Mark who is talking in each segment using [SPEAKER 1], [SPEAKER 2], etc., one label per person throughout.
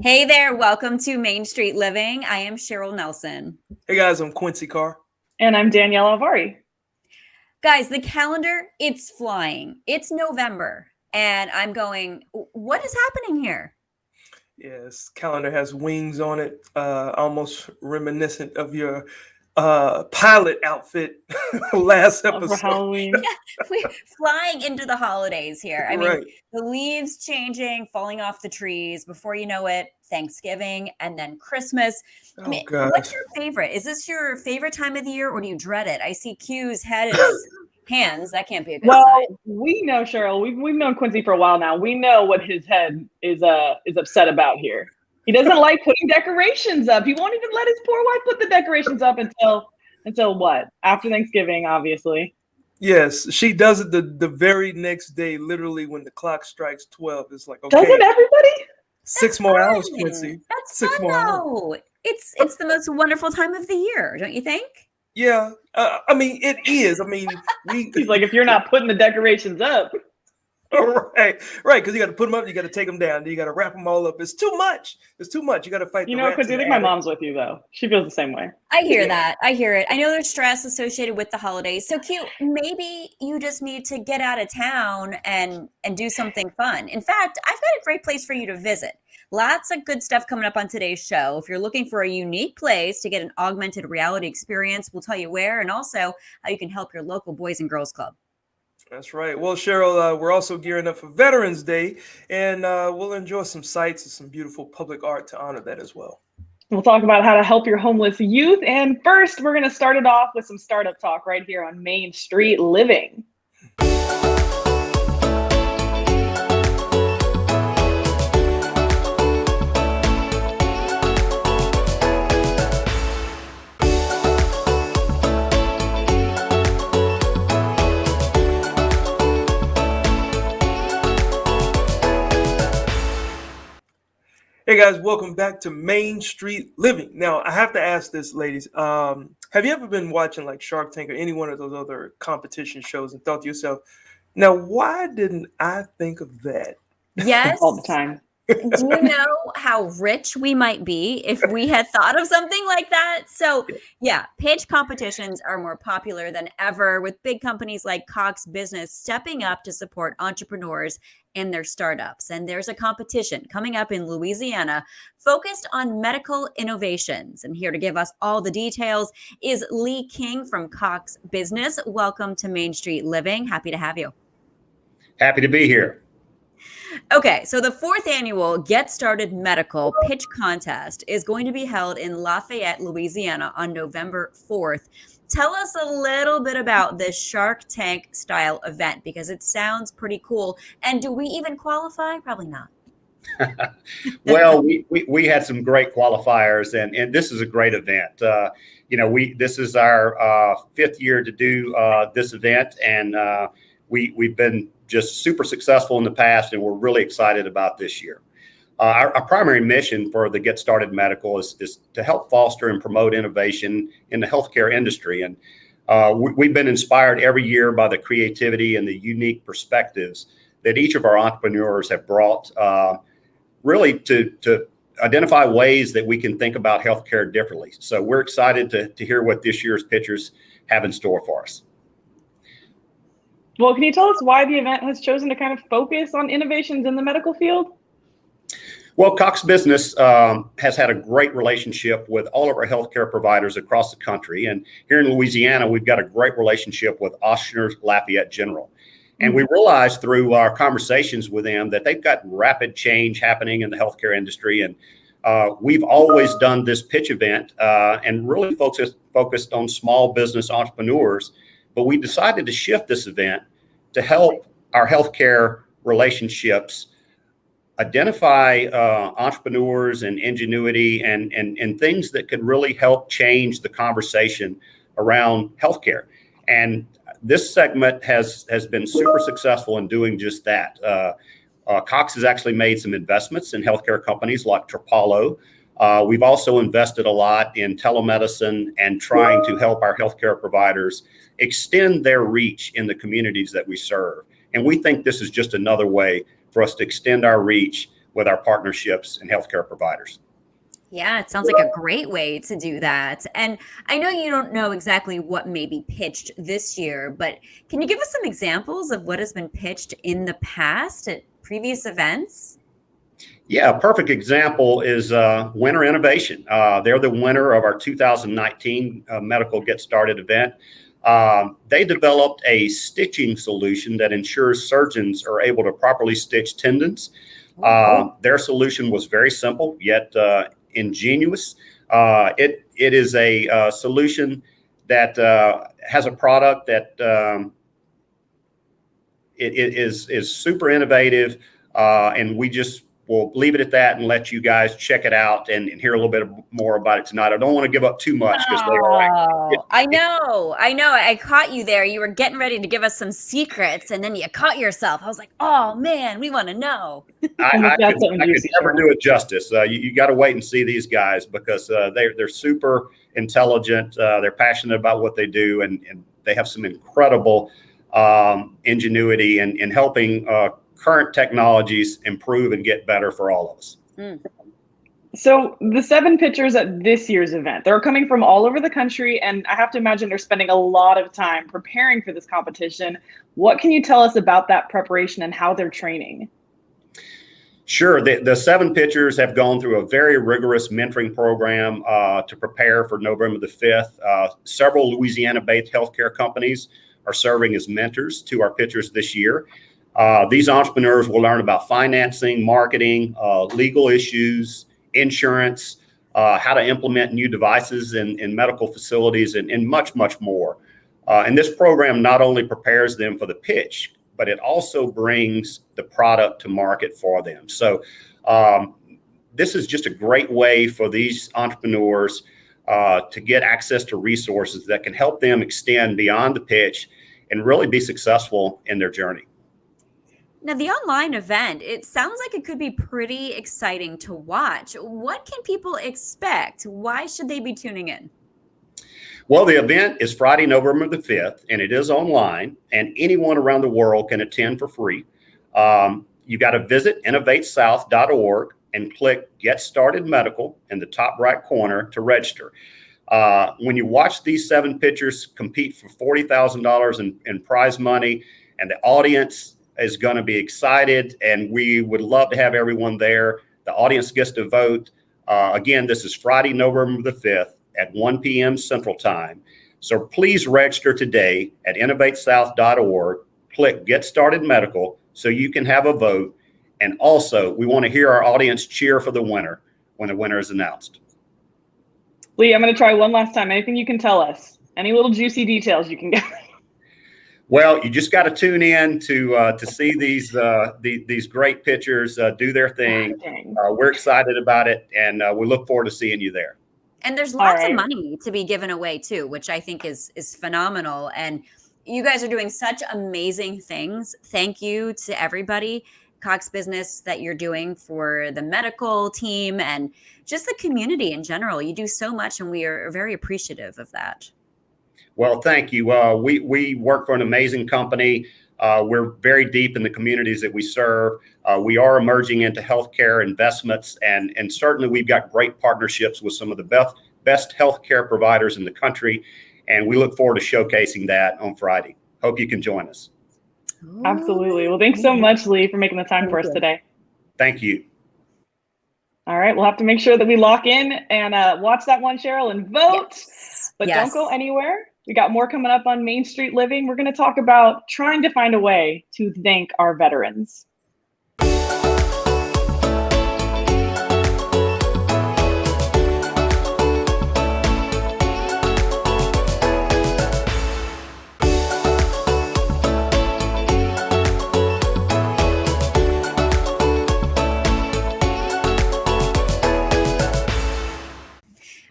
[SPEAKER 1] Hey there, welcome to Main Street Living. I am Cheryl Nelson.
[SPEAKER 2] Hey guys, I'm Quincy Carr.
[SPEAKER 3] And I'm Danielle Alvari.
[SPEAKER 1] Guys, the calendar, it's flying. It's November. And I'm going, what is happening here?
[SPEAKER 2] Yes, calendar has wings on it, almost reminiscent of your pilot outfit last
[SPEAKER 3] For
[SPEAKER 2] episode.
[SPEAKER 3] Halloween.
[SPEAKER 1] We're flying into the holidays here. I mean,
[SPEAKER 2] Right.
[SPEAKER 1] the leaves changing, falling off the trees. Before you know it, Thanksgiving and then Christmas. I mean,
[SPEAKER 2] God.
[SPEAKER 1] what's your favorite? Is this your favorite time of the year or do you dread it? I see Q's head in his hands. That can't be a good sign.
[SPEAKER 3] We know, Cheryl, we've known Quincy for a while now. We know what his head is upset about here. He doesn't like putting decorations up. He won't even let his poor wife put the decorations up until what? After Thanksgiving, obviously.
[SPEAKER 2] Yes, she does it the very next day, literally when the clock strikes 12. It's like, okay,
[SPEAKER 3] Doesn't everybody?
[SPEAKER 2] six more hours, Quincy.
[SPEAKER 1] That's
[SPEAKER 2] Six
[SPEAKER 1] fun,
[SPEAKER 2] more hours.
[SPEAKER 1] though. It's the most wonderful time of the year, don't you think?
[SPEAKER 2] Yeah, I mean, it is. I mean,
[SPEAKER 3] He's like, if you're not putting the decorations up.
[SPEAKER 2] right, because you got to put them up, you got to take them down, you got to wrap them all up. It's too much. It's too much. You got to fight.
[SPEAKER 3] You
[SPEAKER 2] the
[SPEAKER 3] know,
[SPEAKER 2] rats
[SPEAKER 3] Quincy, I
[SPEAKER 2] in
[SPEAKER 3] think
[SPEAKER 2] the
[SPEAKER 3] my
[SPEAKER 2] attic.
[SPEAKER 3] mom's with you, though. She feels the same way.
[SPEAKER 1] I hear that. I hear it. I know there's stress associated with the holidays. So cute. Maybe you just need to get out of town and do something fun. In fact, I've got a great place for you to visit. Lots of good stuff coming up on today's show. If you're looking for a unique place to get an augmented reality experience, we'll tell you where and also how you can help your local Boys and Girls Club.
[SPEAKER 2] That's right. Well, Cheryl, we're also gearing up for Veterans Day, and we'll enjoy some sights and some beautiful public art to honor that as well.
[SPEAKER 3] We'll talk about how to help your homeless youth. And first, we're going to start it off with some startup talk right here on Main Street Living.
[SPEAKER 2] Hey guys, welcome back to Main Street Living. Now, I have to ask this, ladies. Have you ever been watching like Shark Tank or any one of those other competition shows and thought to yourself, now, why didn't I think of that?
[SPEAKER 1] Yes.
[SPEAKER 3] All the time.
[SPEAKER 1] Do you know how rich we might be if we had thought of something like that? So, yeah, pitch competitions are more popular than ever, with big companies like Cox Business stepping up to support entrepreneurs and their startups. And there's a competition coming up in Louisiana focused on medical innovations. And here to give us all the details is Leigh King from Cox Business. Welcome to Main Street Living. Happy to have you.
[SPEAKER 4] Happy to be here.
[SPEAKER 1] Okay, so the 4th annual Get Started Medical Pitch Contest is going to be held in Lafayette, Louisiana on November 4th. Tell us a little bit about this Shark Tank style event because it sounds pretty cool. And do we even qualify? Probably not.
[SPEAKER 4] Well, we had some great qualifiers, and this is a great event. This is our 5th year to do this event, and we've been just super successful in the past, and we're really excited about this year. Our primary mission for the Get Started Medical is to help foster and promote innovation in the healthcare industry. And we've been inspired every year by the creativity and the unique perspectives that each of our entrepreneurs have brought really to identify ways that we can think about healthcare differently. So we're excited to hear what this year's pitchers have in store for us.
[SPEAKER 3] Well, can you tell us why the event has chosen to kind of focus on innovations in the medical field?
[SPEAKER 4] Well, Cox Business has had a great relationship with all of our healthcare providers across the country. And here in Louisiana, we've got a great relationship with Ochsner Lafayette General. And we realized through our conversations with them that they've got rapid change happening in the healthcare industry. And we've always done this pitch event and really focused on small business entrepreneurs. But we decided to shift this event to help our healthcare relationships identify entrepreneurs and ingenuity and things that could really help change the conversation around healthcare. And this segment has been super successful in doing just that. Cox has actually made some investments in healthcare companies like Trapalo. We've also invested a lot in telemedicine and trying to help our healthcare providers extend their reach in the communities that we serve. And we think this is just another way for us to extend our reach with our partnerships and healthcare providers.
[SPEAKER 1] Yeah, it sounds like a great way to do that. And I know you don't know exactly what may be pitched this year, but can you give us some examples of what has been pitched in the past at previous events?
[SPEAKER 4] Yeah, a perfect example is Winter Innovation. They're the winner of our 2019 Medical Get Started event. They developed a stitching solution that ensures surgeons are able to properly stitch tendons. Their solution was very simple, yet ingenious. It is a solution that has a product that it is super innovative, and we just will leave it at that and let you guys check it out and hear a little bit more about it tonight. I don't want to give up too much because
[SPEAKER 1] I know. I caught you there. You were getting ready to give us some secrets, and then you caught yourself. I was like, oh man, we want to know.
[SPEAKER 4] I could never do it justice. You got to wait and see these guys because they're super intelligent. They're passionate about what they do, and they have some incredible ingenuity in helping current technologies improve and get better for all of us.
[SPEAKER 3] So the 7 pitchers at this year's event, they're coming from all over the country, and I have to imagine they're spending a lot of time preparing for this competition. What can you tell us about that preparation and how they're training?
[SPEAKER 4] Sure. The 7 pitchers have gone through a very rigorous mentoring program to prepare for November the 5th. Several Louisiana-based healthcare companies are serving as mentors to our pitchers this year. These entrepreneurs will learn about financing, marketing, legal issues, insurance, how to implement new devices in medical facilities, and much, much more. And this program not only prepares them for the pitch, but it also brings the product to market for them. So this is just a great way for these entrepreneurs to get access to resources that can help them extend beyond the pitch and really be successful in their journey.
[SPEAKER 1] Now, the online event, it sounds like it could be pretty exciting to watch. What can people expect? Why should they be tuning in?
[SPEAKER 4] Well, the event is Friday, November the 5th, and it is online, and anyone around the world can attend for free. You got to visit innovatesouth.org and click Get Started Medical in the top right corner to register. When you watch these 7 pitchers compete for $40,000 in prize money, and the audience is going to be excited, and we would love to have everyone there. The audience gets to vote. Again, this is Friday, November the 5th at 1 p.m. Central Time. So please register today at innovatesouth.org. Click Get Started Medical so you can have a vote. And also, we want to hear our audience cheer for the winner when the winner is announced.
[SPEAKER 3] Leigh, I'm going to try one last time. Anything you can tell us? Any little juicy details you can get?
[SPEAKER 4] Well, you just got to tune in to see these great pitchers do their thing. We're excited about it, and we look forward to seeing you there.
[SPEAKER 1] And there's lots of money to be given away too, which I think is phenomenal. And you guys are doing such amazing things. Thank you to everybody, Cox Business, that you're doing for the medical team and just the community in general. You do so much, and we are very appreciative of that.
[SPEAKER 4] Well, thank you. We work for an amazing company. We're very deep in the communities that we serve. We are emerging into healthcare investments, and certainly we've got great partnerships with some of the best healthcare providers in the country, and we look forward to showcasing that on Friday. Hope you can join us.
[SPEAKER 3] Absolutely. Well, thanks so much, Leigh, for making the time for us today.
[SPEAKER 4] Thank you.
[SPEAKER 3] All right, we'll have to make sure that we lock in and watch that one, Cheryl, and vote. Yes. But don't go anywhere. We got more coming up on Main Street Living. We're going to talk about trying to find a way to thank our veterans.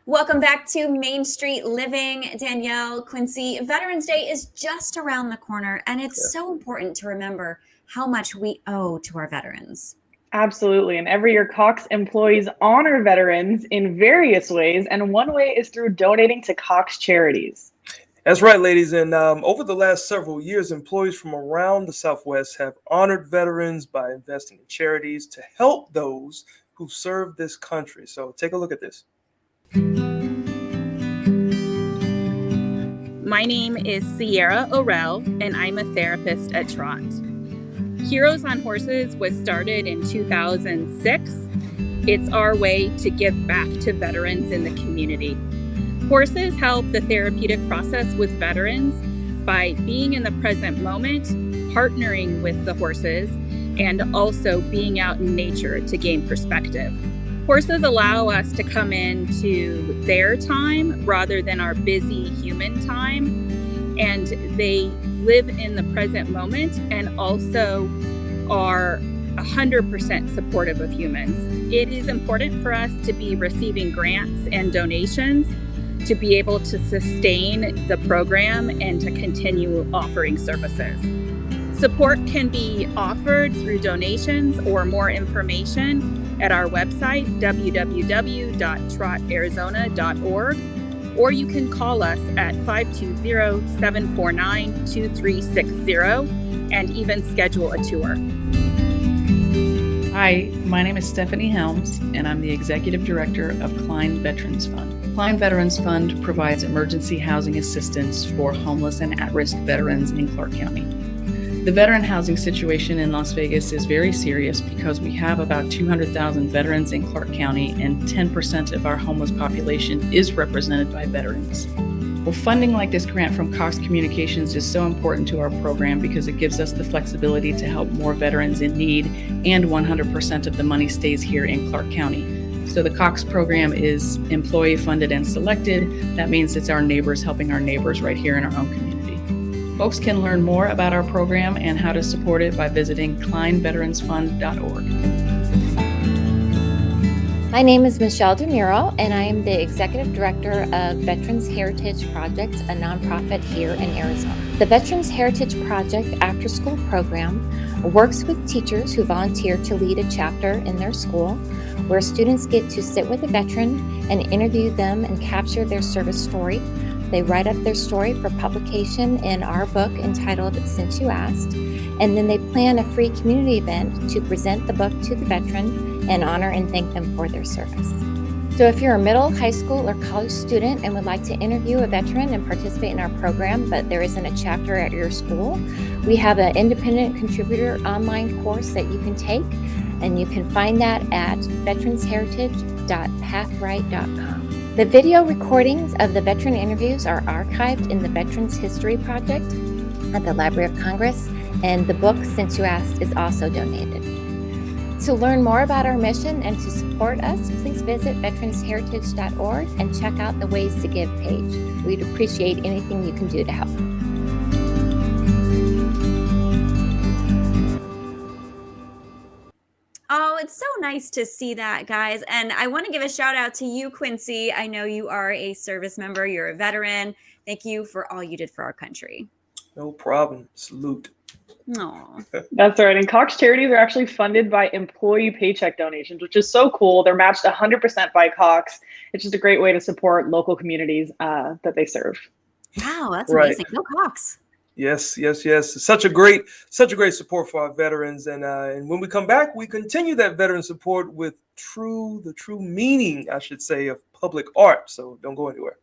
[SPEAKER 1] Welcome back to Main Street Living. Danielle, Quincy, Veterans Day is just around the corner, and it's so important to remember how much we owe to our veterans.
[SPEAKER 3] Absolutely. And every year, Cox employees honor veterans in various ways, and one way is through donating to Cox Charities.
[SPEAKER 2] That's right, ladies. And over the last several years, employees from around the Southwest have honored veterans by investing in charities to help those who served this country. So take a look at this.
[SPEAKER 5] My name is Sierra Orell, and I'm a therapist at Trot. Heroes on Horses was started in 2006. It's our way to give back to veterans in the community. Horses help the therapeutic process with veterans by being in the present moment, partnering with the horses, and also being out in nature to gain perspective. Horses allow us to come into their time rather than our busy human time, and they live in the present moment and also are 100% supportive of humans. It is important for us to be receiving grants and donations to be able to sustain the program and to continue offering services. Support can be offered through donations or more information at our website, www.trotarizona.org, or you can call us at 520-749-2360 and even schedule a tour.
[SPEAKER 6] Hi, my name is Stephanie Helms, and I'm the Executive Director of Klein Veterans Fund. Klein Veterans Fund provides emergency housing assistance for homeless and at-risk veterans in Clark County. The veteran housing situation in Las Vegas is very serious because we have about 200,000 veterans in Clark County, and 10% of our homeless population is represented by veterans. Well, funding like this grant from Cox Communications is so important to our program because it gives us the flexibility to help more veterans in need, and 100% of the money stays here in Clark County. So the Cox program is employee funded and selected. That means it's our neighbors helping our neighbors right here in our own community. Folks can learn more about our program and how to support it by visiting kleinveteransfund.org.
[SPEAKER 7] My name is Michelle DeMuro, and I am the Executive Director of Veterans Heritage Project, a nonprofit here in Arizona. The Veterans Heritage Project after-school program works with teachers who volunteer to lead a chapter in their school, where students get to sit with a veteran and interview them and capture their service story. They write up their story for publication in our book entitled Since You Asked, and then they plan a free community event to present the book to the veteran and honor and thank them for their service. So if you're a middle, high school, or college student and would like to interview a veteran and participate in our program, but there isn't a chapter at your school, we have an independent contributor online course that you can take, and you can find that at veteransheritage.pathright.com. The video recordings of the veteran interviews are archived in the Veterans History Project at the Library of Congress, and the book Since You Asked is also donated. To learn more about our mission and to support us, please visit veteransheritage.org and check out the Ways to Give page. We'd appreciate anything you can do to help.
[SPEAKER 1] Oh, it's so nice to see that, guys. And I want to give a shout out to you, Quincy. I know you are a service member. You're a veteran. Thank you for all you did for our country.
[SPEAKER 2] No problem. Salute.
[SPEAKER 1] Aw.
[SPEAKER 3] That's right. And Cox Charities are actually funded by employee paycheck donations, which is so cool. They're matched 100% by Cox. It's just a great way to support local communities that they serve.
[SPEAKER 1] Wow, that's
[SPEAKER 2] Right.
[SPEAKER 1] amazing. Go Cox.
[SPEAKER 2] Yes. Such a great support for our veterans. And when we come back, we continue that veteran support with the true meaning, I should say, of public art. So don't go anywhere.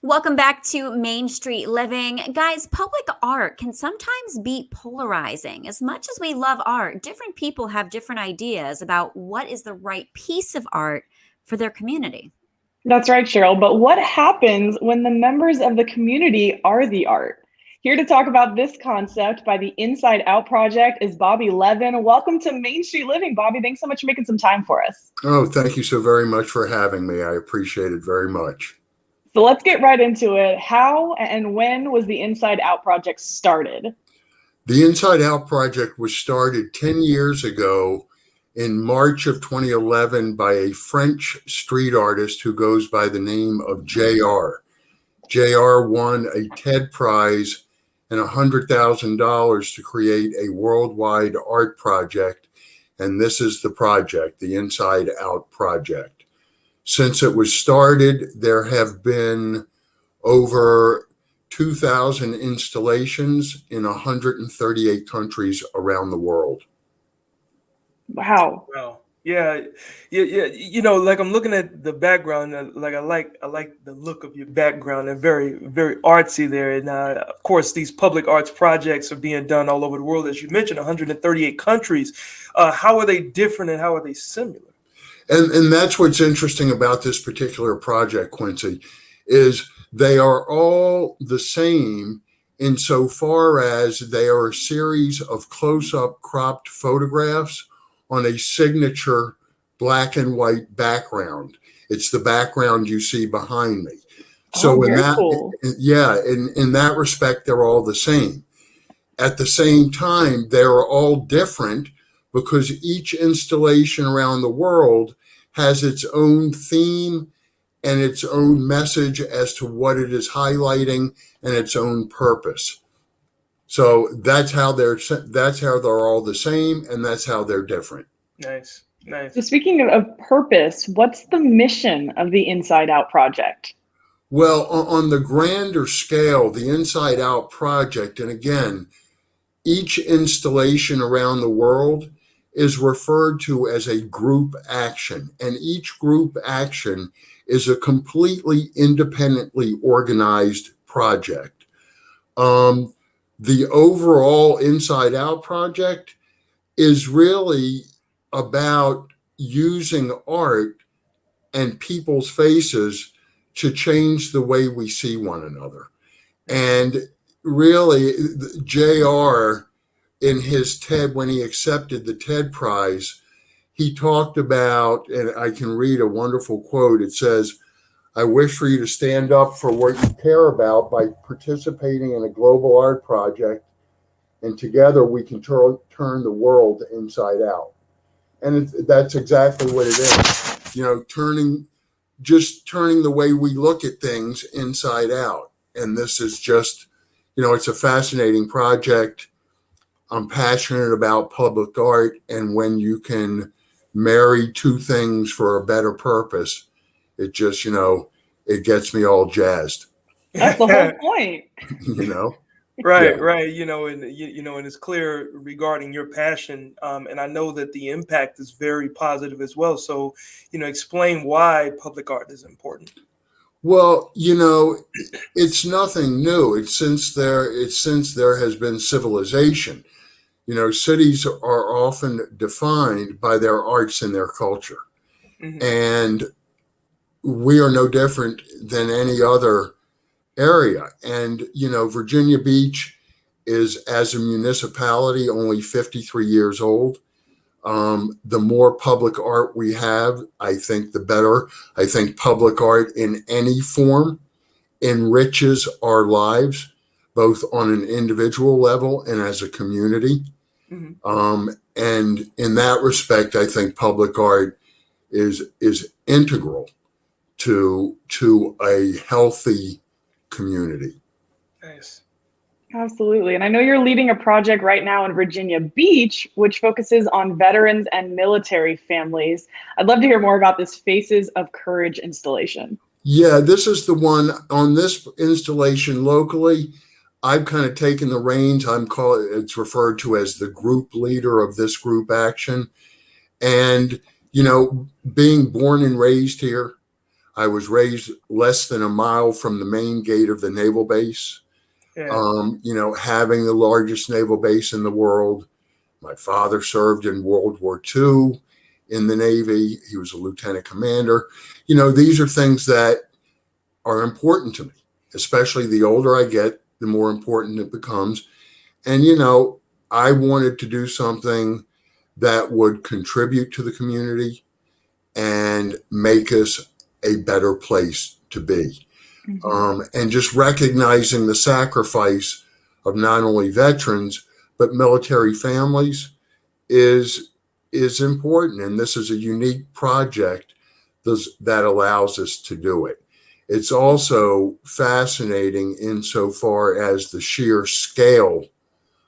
[SPEAKER 1] Welcome back to Main Street Living. Guys, public art can sometimes be polarizing. As much as we love art, different people have different ideas about what is the right piece of art for their community.
[SPEAKER 3] That's right, Cheryl. But what happens when the members of the community are the art? Here to talk about this concept by the Inside Out Project is Bobby Levin. Welcome to Main Street Living, Bobby. Thanks so much for making some time for us.
[SPEAKER 8] Oh, thank you so very much for having me. I appreciate it very much.
[SPEAKER 3] So let's get right into it. How and when was the Inside Out Project started?
[SPEAKER 8] The Inside Out Project was started 10 years ago in March of 2011 by a French street artist who goes by the name of JR. JR won a TED Prize and $100,000 to create a worldwide art project. And this is the project, the Inside Out Project. Since it was started, there have been over 2,000 installations in 138 countries around the world.
[SPEAKER 3] Wow.
[SPEAKER 2] Wow. Yeah, yeah. Like I'm looking at the background, like I like the look of your background, and very, very artsy there. And of course, these public arts projects are being done all over the world, as you mentioned, 138 countries. How are they different, and how are they similar?
[SPEAKER 8] And that's what's interesting about this particular project, Quincy, is they are all the same insofar as they are a series of close-up cropped photographs on a signature black and white background. It's the background you see behind me. So in that,
[SPEAKER 3] cool.
[SPEAKER 8] Yeah, in that respect, they're all the same. At the same time, they're all different because each installation around the world has its own theme and its own message as to what it is highlighting and its own purpose. So that's how they're all the same, and that's how they're different.
[SPEAKER 2] Nice.
[SPEAKER 3] So speaking of purpose, what's the mission of the Inside Out Project?
[SPEAKER 8] Well, on the grander scale, the Inside Out Project, and again, each installation around the world is referred to as a group action, and each group action is a completely independently organized project. The overall Inside Out Project is really about using art and people's faces to change the way we see one another. And really, JR, in his TED, when he accepted the TED Prize, he talked about, and I can read a wonderful quote. It says, "I wish for you to stand up for what you care about by participating in a global art project, and together we can turn the world inside out." And that's exactly what it is. Turning the way we look at things inside out. And this is just, it's a fascinating project. I'm passionate about public art, and when you can marry two things for a better purpose, it just, it gets me all jazzed.
[SPEAKER 3] That's the whole point.
[SPEAKER 2] Right,
[SPEAKER 8] Yeah.
[SPEAKER 2] right. And it's clear regarding your passion. And I know that the impact is very positive as well. So, explain why public art is important.
[SPEAKER 8] Well, it's nothing new. It's since there has been civilization. Cities are often defined by their arts and their culture.
[SPEAKER 2] Mm-hmm.
[SPEAKER 8] And we are no different than any other area. And, Virginia Beach is, as a municipality, only 53 years old. The more public art we have, I think the better. I think public art in any form enriches our lives, both on an individual level and as a community.
[SPEAKER 2] Mm-hmm.
[SPEAKER 8] And in that respect, I think public art is integral to a healthy community.
[SPEAKER 2] Nice.
[SPEAKER 3] Absolutely. And I know you're leading a project right now in Virginia Beach, which focuses on veterans and military families. I'd love to hear more about this Faces of Courage installation.
[SPEAKER 8] Yeah, this is the one on this installation locally. I've kind of taken the reins. It's referred to as the group leader of this group action. And, being born and raised here, I was raised less than a mile from the main gate of the naval base. Yeah. Having the largest naval base in the world. My father served in World War II in the Navy. He was a lieutenant commander. These are things that are important to me, especially the older I get, the more important it becomes. And, I wanted to do something that would contribute to the community and make us a better place to be. Mm-hmm. And just recognizing the sacrifice of not only veterans, but military families is is important, and this is a unique project that allows us to do it. It's also fascinating insofar as the sheer scale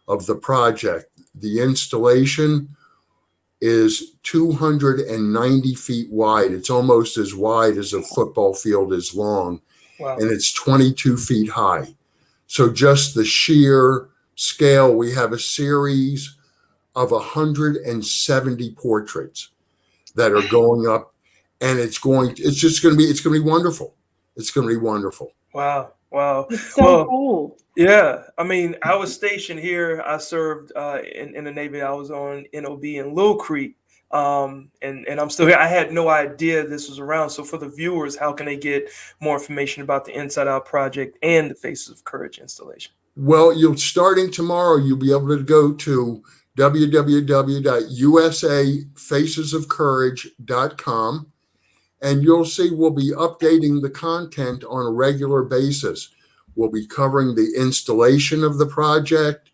[SPEAKER 8] of the project. The installation is 290 feet wide. It's almost as wide as a football field is long,
[SPEAKER 2] Wow.
[SPEAKER 8] and it's 22 feet high. So just the sheer scale, we have a series of 170 portraits that are going up, and it's going to be wonderful. It's going to be wonderful.
[SPEAKER 2] Wow. Wow.
[SPEAKER 3] It's so cool.
[SPEAKER 2] Yeah. I mean, I was stationed here. I served in the Navy. I was on NOB in Little Creek. And I'm still here. I had no idea this was around. So for the viewers, how can they get more information about the Inside Out project and the Faces of Courage installation?
[SPEAKER 8] Well, starting tomorrow, you'll be able to go to www.usafacesofcourage.com, and you'll see we'll be updating the content on a regular basis. We'll be covering the installation of the project.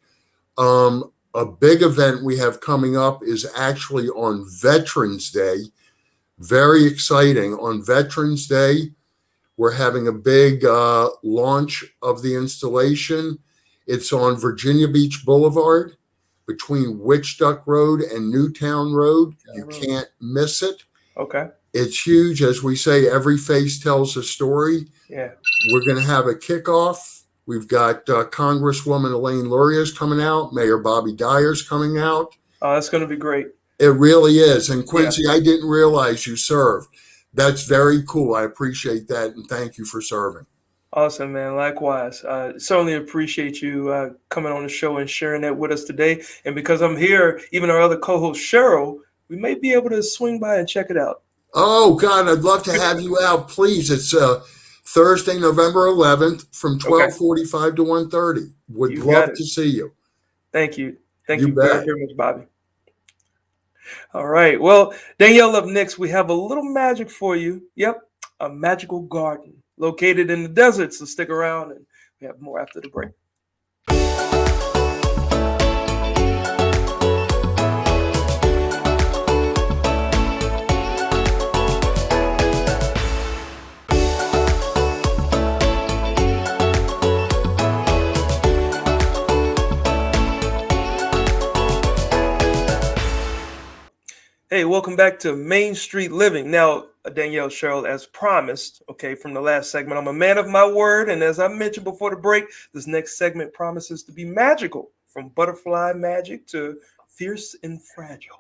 [SPEAKER 8] A big event we have coming up is actually on Veterans Day. Very exciting. On Veterans Day, we're having a big launch of the installation. It's on Virginia Beach Boulevard between Witch Duck Road and Newtown Road. You can't miss it.
[SPEAKER 2] Okay.
[SPEAKER 8] It's huge. As we say, every face tells a story.
[SPEAKER 2] Yeah.
[SPEAKER 8] We're going to have a kickoff. We've got Congresswoman Elaine Lurie's coming out. Mayor Bobby Dyer's coming out.
[SPEAKER 2] Oh, that's going to be great.
[SPEAKER 8] It really is. And Quincy, I didn't realize you served. That's very cool. I appreciate that. And thank you for serving.
[SPEAKER 2] Awesome, man. Likewise. Certainly appreciate you coming on the show and sharing that with us today. And because I'm here, even our other co-host, Cheryl, we may be able to swing by and check it out.
[SPEAKER 8] Oh, God, I'd love to have you out. Please. It's Thursday, November 11th from 12:45 to 1:30. Would love to see you.
[SPEAKER 2] Thank you. Thank you
[SPEAKER 8] bet.
[SPEAKER 2] very much, Bobby. All right. Well, Danielle, up next, we have a little magic for you. Yep. A magical garden located in the desert. So stick around, and we have more after the break. Hey, welcome back to Main Street Living. Now, Danielle, Cheryl, as promised, okay, from the last segment, I'm a man of my word. And as I mentioned before the break, this next segment promises to be magical, from butterfly magic to fierce and fragile.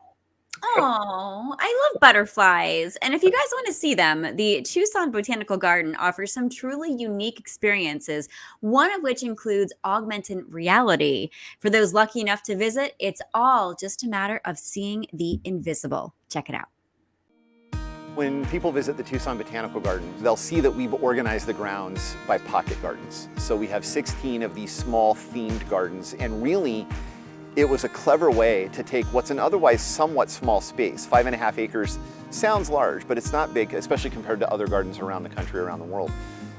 [SPEAKER 1] Oh, I love butterflies. And if you guys want to see them, the Tucson Botanical Garden offers some truly unique experiences, one of which includes augmented reality. For those lucky enough to visit, it's all just a matter of seeing the invisible. Check it out.
[SPEAKER 9] When people visit the Tucson Botanical Garden, they'll see that we've organized the grounds by pocket gardens. So we have 16 of these small themed gardens, and really, it was a clever way to take what's an otherwise somewhat small space. 5.5 acres sounds large, but it's not big, especially compared to other gardens around the country, around the world.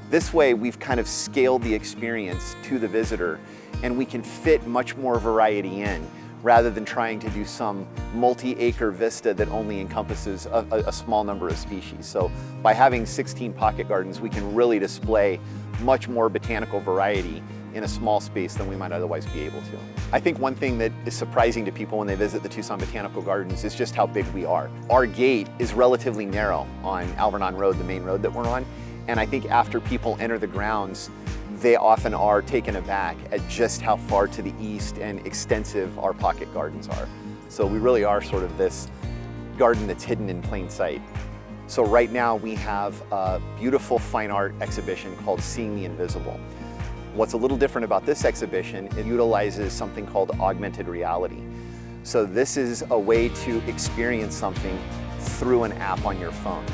[SPEAKER 9] This way, we've kind of scaled the experience to the visitor, and we can fit much more variety in, rather than trying to do some multi-acre vista that only encompasses a small number of species. So by having 16 pocket gardens, we can really display much more botanical variety in a small space than we might otherwise be able to. I think one thing that is surprising to people when they visit the Tucson Botanical Gardens is just how big we are. Our gate is relatively narrow on Alvernon Road, the main road that we're on, and I think after people enter the grounds, they often are taken aback at just how far to the east and extensive our pocket gardens are. So we really are sort of this garden that's hidden in plain sight. So right now we have a beautiful fine art exhibition called Seeing the Invisible. What's a little different about this exhibition, it utilizes something called augmented reality. So this is a way to experience something through an app on your phone.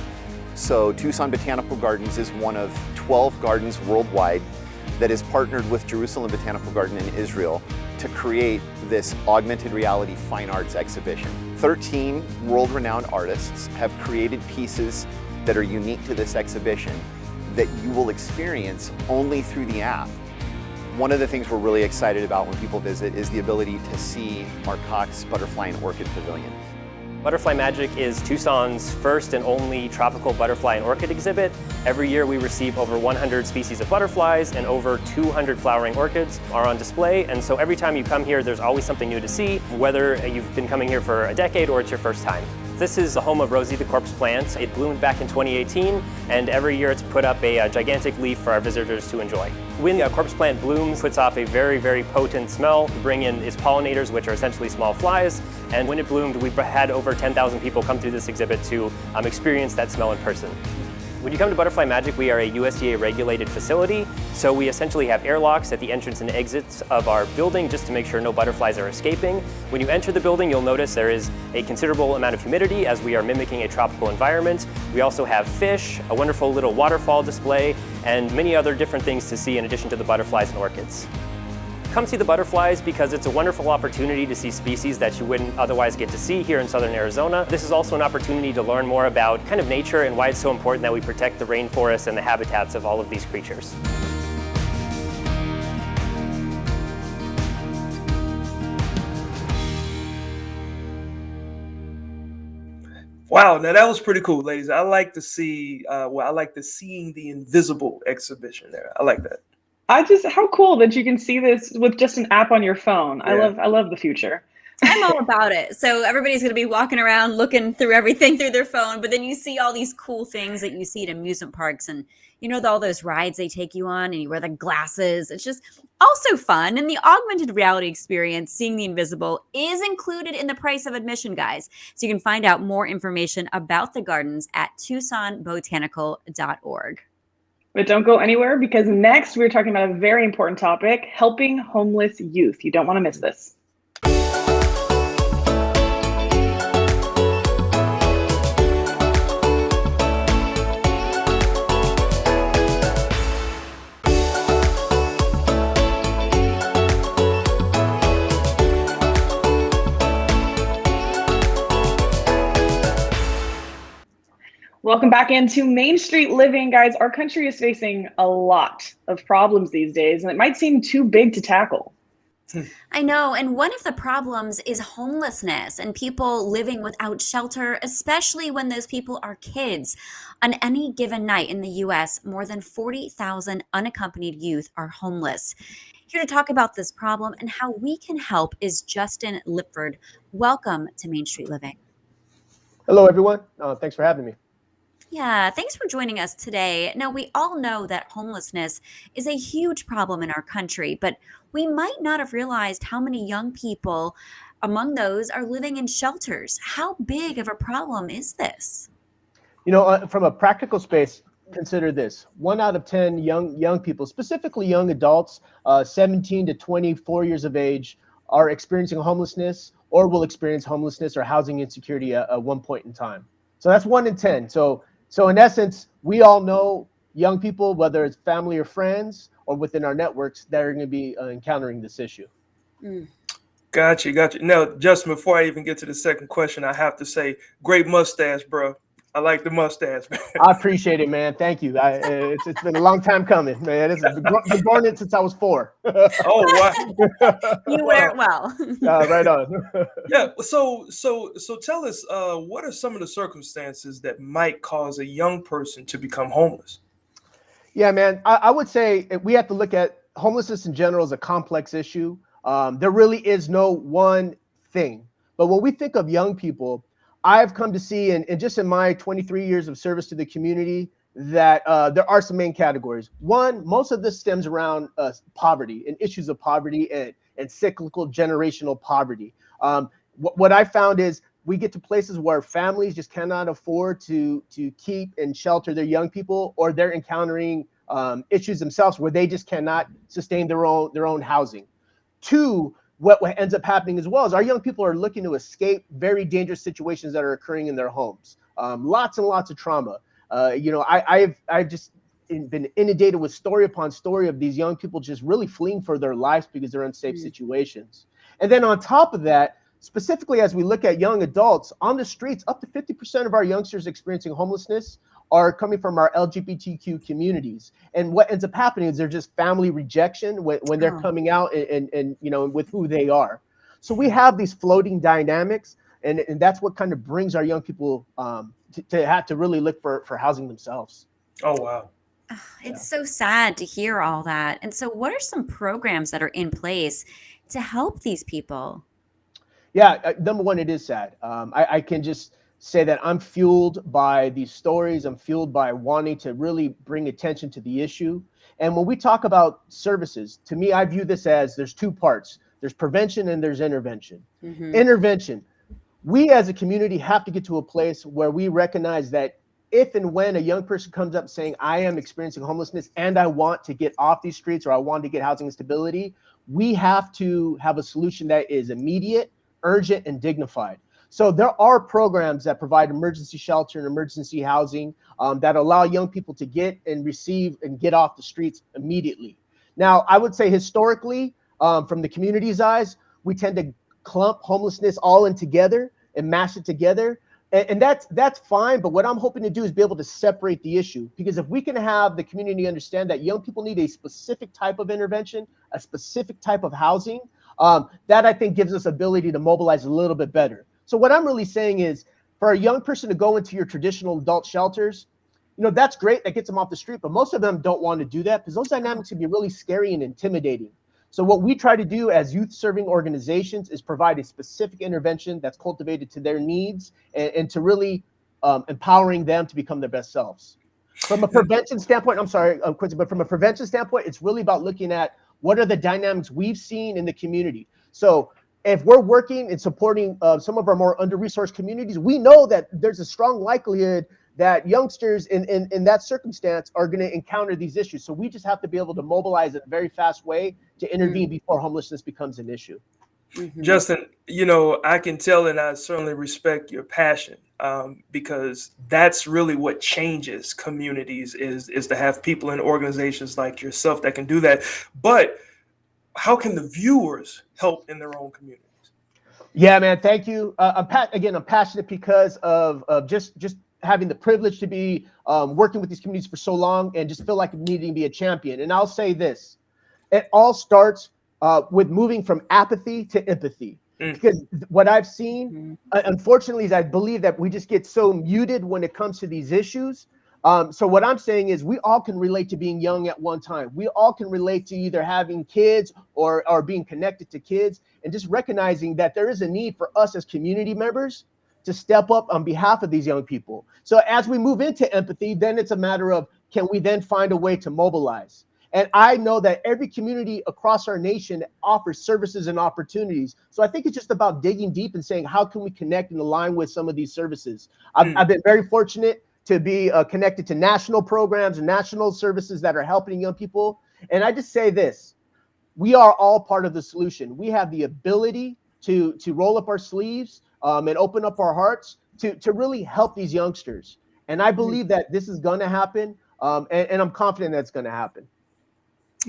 [SPEAKER 9] So Tucson Botanical Gardens is one of 12 gardens worldwide that is partnered with Jerusalem Botanical Garden in Israel to create this augmented reality fine arts exhibition. 13 world-renowned artists have created pieces that are unique to this exhibition that you will experience only through the app. One of the things we're really excited about when people visit is the ability to see our Cox Butterfly and Orchid Pavilion.
[SPEAKER 10] Butterfly Magic is Tucson's first and only tropical butterfly and orchid exhibit. Every year we receive over 100 species of butterflies and over 200 flowering orchids are on display. And so every time you come here, there's always something new to see, whether you've been coming here for a decade or it's your first time. This is the home of Rosie the corpse plant. It bloomed back in 2018, and every year it's put up a gigantic leaf for our visitors to enjoy. When a corpse plant blooms, it puts off a very, very potent smell. We bring in its pollinators, which are essentially small flies, and when it bloomed, we had over 10,000 people come through this exhibit to experience that smell in person. When you come to Butterfly Magic, we are a USDA regulated facility, so we essentially have airlocks at the entrance and exits of our building just to make sure no butterflies are escaping. When you enter the building, you'll notice there is a considerable amount of humidity as we are mimicking a tropical environment. We also have fish, a wonderful little waterfall display, and many other different things to see in addition to the butterflies and orchids. Come see the butterflies because it's a wonderful opportunity to see species that you wouldn't otherwise get to see here in southern Arizona. This is also an opportunity to learn more about kind of nature and why it's so important that we protect the rainforests and the habitats of all of these creatures.
[SPEAKER 2] Wow, now that was pretty cool, ladies. I like to see, I like the Seeing the Invisible exhibition there. I like that.
[SPEAKER 3] How cool that you can see this with just an app on your phone.
[SPEAKER 2] Yeah.
[SPEAKER 3] I love the future.
[SPEAKER 1] I'm all about it. So everybody's going to be walking around looking through everything through their phone, but then you see all these cool things that you see at amusement parks, and all those rides they take you on, and you wear the glasses. It's just also fun. And the augmented reality experience, Seeing the Invisible, is included in the price of admission, guys. So you can find out more information about the gardens at TucsonBotanical.org.
[SPEAKER 3] But don't go anywhere, because next we're talking about a very important topic, helping homeless youth. You don't want to miss this. Welcome back into Main Street Living, guys. Our country is facing a lot of problems these days, and it might seem too big to tackle.
[SPEAKER 1] I know. And one of the problems is homelessness and people living without shelter, especially when those people are kids. On any given night in the U.S., more than 40,000 unaccompanied youth are homeless. Here to talk about this problem and how we can help is Justin Lipford. Welcome to Main Street Living.
[SPEAKER 11] Hello, everyone. Thanks for having me.
[SPEAKER 1] Yeah, thanks for joining us today. Now, we all know that homelessness is a huge problem in our country, but we might not have realized how many young people among those are living in shelters. How big of a problem is this?
[SPEAKER 11] From a practical space, consider this. 1 out of 10 young people, specifically young adults, 17 to 24 years of age, are experiencing homelessness or will experience homelessness or housing insecurity at one point in time. So that's 1 in 10. So in essence, we all know young people, whether it's family or friends or within our networks, that are going to be encountering this issue.
[SPEAKER 2] Gotcha. Now, Justin, before I even get to the second question, I have to say, great mustache, bro. I like the mustache, man.
[SPEAKER 11] I appreciate it, man. Thank you. It's been a long time coming, man. It's been growing it since I was 4.
[SPEAKER 2] Oh, wow.
[SPEAKER 1] You wear it well.
[SPEAKER 11] Right on.
[SPEAKER 2] Yeah. So tell us, what are some of the circumstances that might cause a young person to become homeless?
[SPEAKER 11] Yeah, man. I would say we have to look at homelessness in general as a complex issue. There really is no one thing. But when we think of young people, I've come to see, and just in my 23 years of service to the community, that there are some main categories. One, most of this stems around poverty and issues of poverty and cyclical generational poverty. What I found is we get to places where families just cannot afford to keep and shelter their young people, or they're encountering issues themselves where they just cannot sustain their own housing. 2, what ends up happening as well is our young people are looking to escape very dangerous situations that are occurring in their homes. Lots and lots of trauma. I've just been inundated with story upon story of these young people just really fleeing for their lives because they're in unsafe situations. And then on top of that, specifically as we look at young adults on the streets, up to 50% of our youngsters experiencing homelessness are coming from our LGBTQ communities. And what ends up happening is there's just family rejection when they're coming out and with who they are. So we have these floating dynamics And that's what kind of brings our young people to have to really look for housing themselves.
[SPEAKER 2] Oh, wow.
[SPEAKER 1] It's so sad to hear all that. And so, what are some programs that are in place to help these people?
[SPEAKER 11] Yeah, number one, it is sad. I can just say that I'm fueled by these stories. I'm fueled by wanting to really bring attention to the issue. And when we talk about services, to me, I view this as there's two parts. There's prevention and there's intervention. Intervention. We as a community have to get to a place where we recognize that if and when a young person comes up saying, I am experiencing homelessness and I want to get off these streets or I want to get housing and stability, we have to have a solution that is immediate, urgent, and dignified. So there are programs that provide emergency shelter and emergency housing that allow young people to get and receive and get off the streets immediately. Now, I would say historically, from the community's eyes, we tend to clump homelessness all in together and mash it together. And that's fine. But what I'm hoping to do is be able to separate the issue, because if we can have the community understand that young people need a specific type of intervention, a specific type of housing, that I think gives us ability to mobilize a little bit better. So what I'm really saying is, for a young person to go into your traditional adult shelters, that's great. That gets them off the street. But most of them don't want to do that because those dynamics can be really scary and intimidating. So what we try to do as youth serving organizations is provide a specific intervention that's cultivated to their needs and to really empowering them to become their best selves. From a prevention standpoint, I'm sorry, Quincy, but from a prevention standpoint, it's really about looking at what are the dynamics we've seen in the community. So if we're working and supporting some of our more under-resourced communities, we know that there's a strong likelihood that youngsters in that circumstance are going to encounter these issues. So we just have to be able to mobilize in a very fast way to intervene before homelessness becomes an issue.
[SPEAKER 2] Justin, I can tell, and I certainly respect your passion, because that's really what changes communities is to have people in organizations like yourself that can do that. But how can the viewers help in their own communities?
[SPEAKER 11] Yeah, man, thank you. I'm passionate because of just having the privilege to be working with these communities for so long and just feel like needing to be a champion. And I'll say this, it all starts with moving from apathy to empathy. Because what I've seen, unfortunately, is I believe that we just get so muted when it comes to these issues. So what I'm saying is we all can relate to being young at one time. We all can relate to either having kids or being connected to kids, and just recognizing that there is a need for us as community members to step up on behalf of these young people. So as we move into empathy, then it's a matter of, can we then find a way to mobilize? And I know that every community across our nation offers services and opportunities. So I think it's just about digging deep and saying, how can we connect and align with some of these services? I've been very fortunate to be connected to national programs and national services that are helping young people. And I just say this, we are all part of the solution. We have the ability to roll up our sleeves and open up our hearts to really help these youngsters. And I believe that this is going to happen. And I'm confident that's going to happen.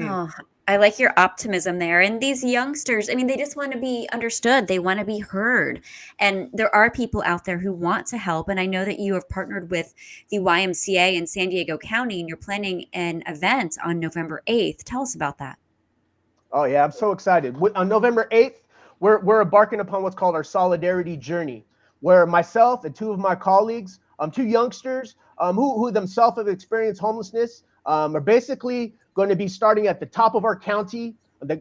[SPEAKER 1] Oh, I like your optimism there. And these youngsters, I mean, they just want to be understood. They want to be heard. And there are people out there who want to help. And I know that you have partnered with the YMCA in San Diego County, and you're planning an event on November 8th. Tell us about that.
[SPEAKER 11] Oh, yeah, I'm so excited. On November 8th, we're embarking upon what's called our Solidarity Journey, where myself and two of my colleagues, two youngsters who themselves have experienced homelessness, are basically going to be starting at the top of our county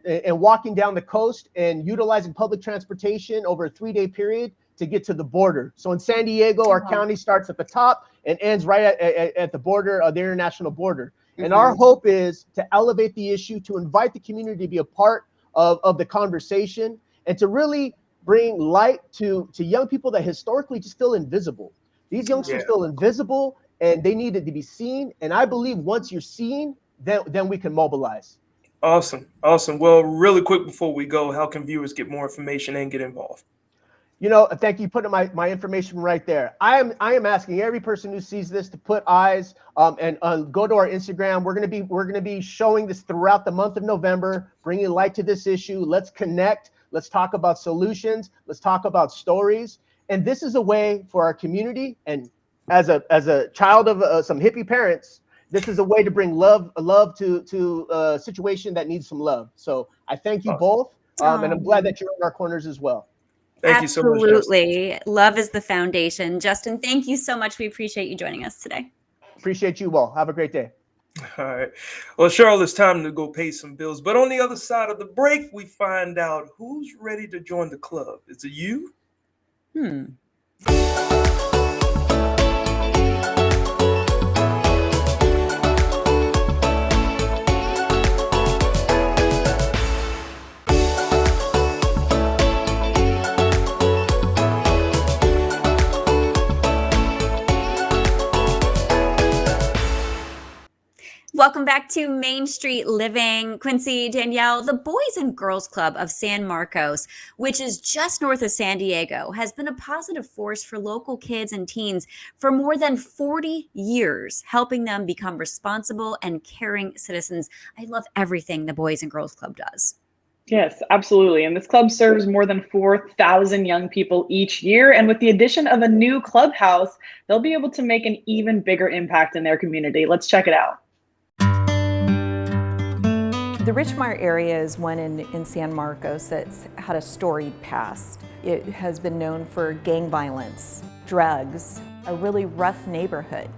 [SPEAKER 11] and walking down the coast and utilizing public transportation over a 3-day period to get to the border. So in San Diego, our county starts at the top and ends right at the border of the international border. And our hope is to elevate the issue, to invite the community to be a part of the conversation, and to really bring light to young people that historically just feel invisible. These youngsters feel invisible and they needed to be seen. And I believe once you're seen, then we can mobilize.
[SPEAKER 2] Awesome. Well, really quick before we go, how can viewers get more information and get involved?
[SPEAKER 11] Thank you for putting my information right there. I am asking every person who sees this to put eyes and go to our Instagram. We're gonna be showing this throughout the month of November, bringing light to this issue. Let's connect. Let's talk about solutions. Let's talk about stories. And this is a way for our community. And as a child of some hippie parents, this is a way to bring love to a situation that needs some love. So I thank you both, and I'm glad that you're in our corners as well.
[SPEAKER 2] Thank you so much, Justin.
[SPEAKER 1] Absolutely. Love is the foundation. Justin, thank you so much. We appreciate you joining us today.
[SPEAKER 11] Appreciate you all. Have a great day.
[SPEAKER 2] All right. Well, Cheryl, it's time to go pay some bills. But on the other side of the break, we find out who's ready to join the club. Is it you?
[SPEAKER 1] Welcome back to Main Street Living. Quincy, Danielle, the Boys and Girls Club of San Marcos, which is just north of San Diego, has been a positive force for local kids and teens for more than 40 years, helping them become responsible and caring citizens. I love everything the Boys and Girls Club does.
[SPEAKER 3] Yes, absolutely. And this club serves more than 4,000 young people each year. And with the addition of a new clubhouse, they'll be able to make an even bigger impact in their community. Let's check it out.
[SPEAKER 12] The Richmar area is one in San Marcos that's had a storied past. It has been known for gang violence, drugs, a really rough neighborhood.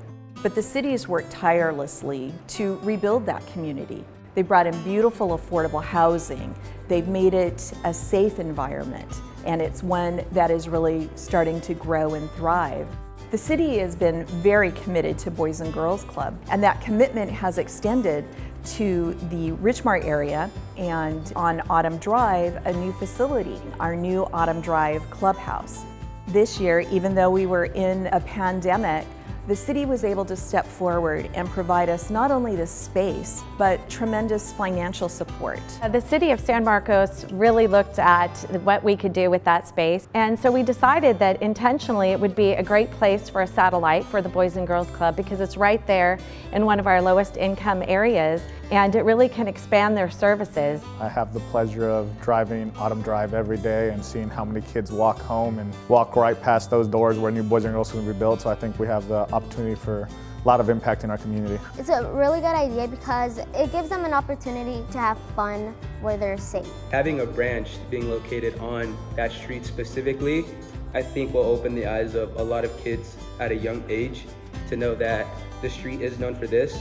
[SPEAKER 12] But the city has worked tirelessly to rebuild that community. They brought in beautiful, affordable housing. They've made it a safe environment, and it's one that is really starting to grow and thrive. The city has been very committed to Boys and Girls Club, and that commitment has extended to the Richmar area, and on Autumn Drive, a new facility, our new Autumn Drive clubhouse. This year, even though we were in a pandemic, the city was able to step forward and provide us not only this space, but tremendous financial support.
[SPEAKER 13] The city of San Marcos really looked at what we could do with that space. And so we decided that intentionally it would be a great place for a satellite for the Boys and Girls Club because it's right there in one of our lowest income areas, and it really can expand their services.
[SPEAKER 14] I have the pleasure of driving Autumn Drive every day and seeing how many kids walk home and walk right past those doors where new Boys and Girls Club will be built. So I think we have the opportunity for a lot of impact in our community.
[SPEAKER 15] It's a really good idea because it gives them an opportunity to have fun where they're safe.
[SPEAKER 16] Having a branch being located on that street specifically, I think will open the eyes of a lot of kids at a young age to know that the street is known for this,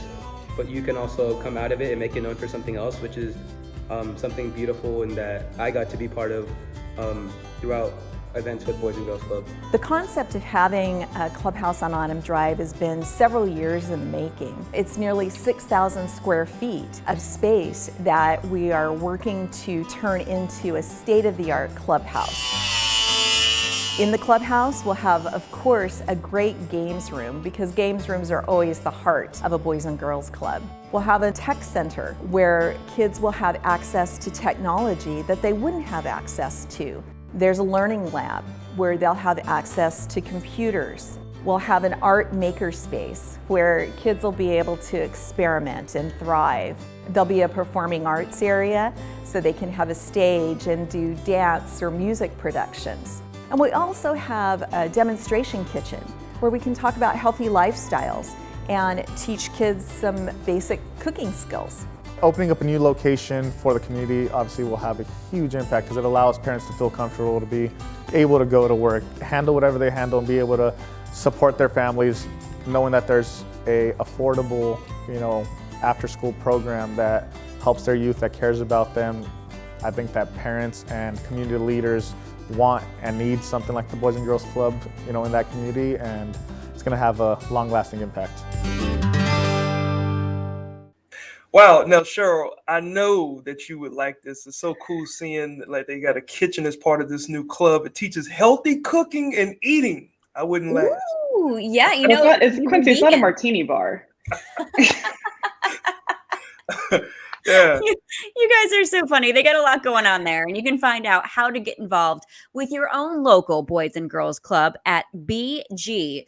[SPEAKER 16] but you can also come out of it and make it known for something else, which is something beautiful and that I got to be part of throughout events with Boys and Girls Club.
[SPEAKER 12] The concept of having a clubhouse on Autumn Drive has been several years in the making. It's nearly 6,000 square feet of space that we are working to turn into a state-of-the-art clubhouse. In the clubhouse, we'll have, of course, a great games room because games rooms are always the heart of a Boys and Girls Club. We'll have a tech center where kids will have access to technology that they wouldn't have access to. There's a learning lab where they'll have access to computers. We'll have an art maker space where kids will be able to experiment and thrive. There'll be a performing arts area so they can have a stage and do dance or music productions. And we also have a demonstration kitchen where we can talk about healthy lifestyles and teach kids some basic cooking skills.
[SPEAKER 14] Opening up a new location for the community obviously will have a huge impact because it allows parents to feel comfortable to be able to go to work, handle whatever they handle, and be able to support their families, knowing that there's a affordable, after-school program that helps their youth, that cares about them. I think that parents and community leaders want and need something like the Boys and Girls Club, in that community, and it's going to have a long-lasting impact.
[SPEAKER 2] Wow. Now, Cheryl, I know that you would like this. It's so cool seeing that they got a kitchen as part of this new club. It teaches healthy cooking and eating. I wouldn't last.
[SPEAKER 1] Ooh, yeah,
[SPEAKER 3] Quincy, it's not a martini bar.
[SPEAKER 2] Yeah.
[SPEAKER 1] You guys are so funny. They got a lot going on there, and you can find out how to get involved with your own local Boys and Girls Club at bgca.org.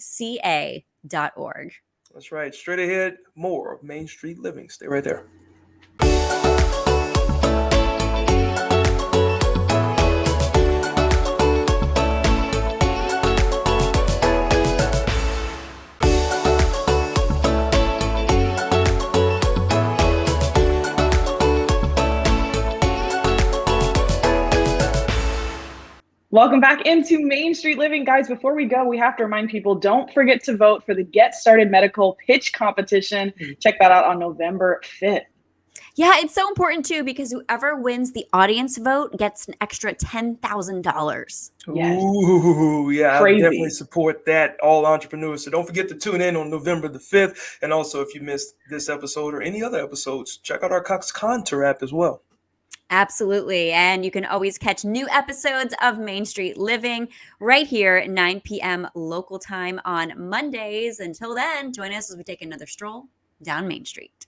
[SPEAKER 2] That's right. Straight ahead, more of Main Street Living. Stay right there.
[SPEAKER 3] Welcome back into Main Street Living. Guys, before we go, we have to remind people, don't forget to vote for the Get Started Medical Pitch Competition. Check that out on November 5th.
[SPEAKER 1] Yeah, it's so important too, because whoever wins the audience vote gets an extra $10,000.
[SPEAKER 3] Yes.
[SPEAKER 2] Ooh, yeah, I
[SPEAKER 3] Crazy.
[SPEAKER 2] definitely support that, all entrepreneurs. So don't forget to tune in on November the 5th. And also, if you missed this episode or any other episodes, check out our Cox Contour app as well.
[SPEAKER 1] Absolutely. And you can always catch new episodes of Main Street Living right here at 9 p.m. local time on Mondays. Until then, join us as we take another stroll down Main Street.